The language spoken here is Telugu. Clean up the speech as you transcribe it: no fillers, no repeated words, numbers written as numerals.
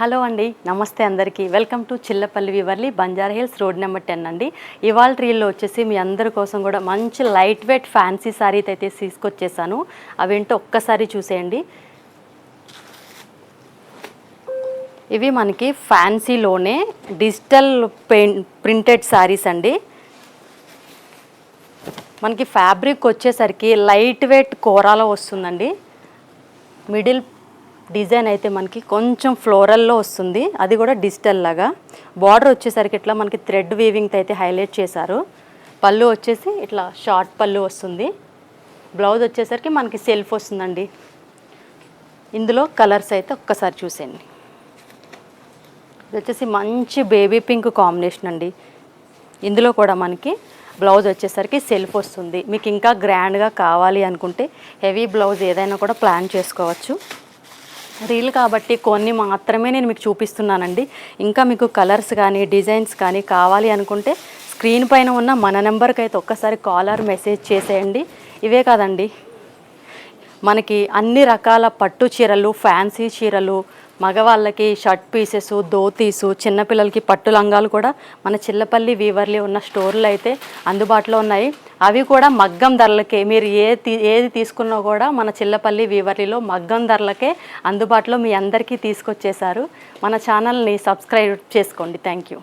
హలో అండి, నమస్తే అందరికీ. వెల్కమ్ టు చిల్లపల్లి వివర్లీ, బంజారా హిల్స్, రోడ్ నెంబర్ 10 అండి. ఇవాళ రీల్లో వచ్చేసి మీ అందరి కోసం కూడా మంచి లైట్ వెయిట్ ఫ్యాన్సీ శారీ అయితే తీసుకొచ్చేసాను. అవేంటో ఒక్కసారి చూసేయండి. ఇవి మనకి ఫ్యాన్సీలోనే డిజిటల్ ప్రింటెడ్ శారీస్ అండి. మనకి ఫ్యాబ్రిక్ వచ్చేసరికి లైట్ వెయిట్ కోరాలో వస్తుందండి. మిడిల్ డిజైన్ అయితే మనకి కొంచెం ఫ్లోరల్లో వస్తుంది, అది కూడా డిజిటల్ లాగా. బార్డర్ వచ్చేసరికి ఇట్లా మనకి థ్రెడ్ వీవింగ్తో అయితే హైలైట్ చేశారు. పళ్ళు వచ్చేసి ఇట్లా షార్ట్ పళ్ళు వస్తుంది. బ్లౌజ్ వచ్చేసరికి మనకి సెల్ఫ్ వస్తుందండి. ఇందులో కలర్స్ అయితే ఒక్కసారి చూసేయండి. ఇది వచ్చేసి మంచి బేబీ పింక్ కాంబినేషన్ అండి. ఇందులో కూడా మనకి బ్లౌజ్ వచ్చేసరికి సెల్ఫ్ వస్తుంది. మీకు ఇంకా గ్రాండ్గా కావాలి అనుకుంటే హెవీ బ్లౌజ్ ఏదైనా కూడా ప్లాన్ చేసుకోవచ్చు. రీల్ కాబట్టి కొన్ని మాత్రమే నేను మీకు చూపిస్తున్నానండి. ఇంకా మీకు కలర్స్ కానీ డిజైన్స్ కానీ కావాలి అనుకుంటే స్క్రీన్ పైన ఉన్న మన నెంబర్కి అయితే ఒక్కసారి కాల్ ఆర్ మెసేజ్ చేసేయండి. ఇవే కాదండి, మనకి అన్ని రకాల పట్టు చీరలు, ఫ్యాన్సీ చీరలు, మగవాళ్ళకి షర్ట్ పీసెస్, ధోతీసు, చిన్నపిల్లలకి పట్టు లంగాలు కూడా మన చిల్లపల్లి వీవర్లీ ఉన్న స్టోర్లు అయితే అందుబాటులో ఉన్నాయి. అవి కూడా మగ్గం ధరలకే. మీరు ఏది తీసుకున్నా కూడా మన చిల్లపల్లి వీవర్లీలో మగ్గం ధరలకే అందుబాటులో మీ అందరికీ తీసుకొచ్చేసారు. మన ఛానల్ని సబ్స్క్రైబ్ చేసుకోండి. Thank you.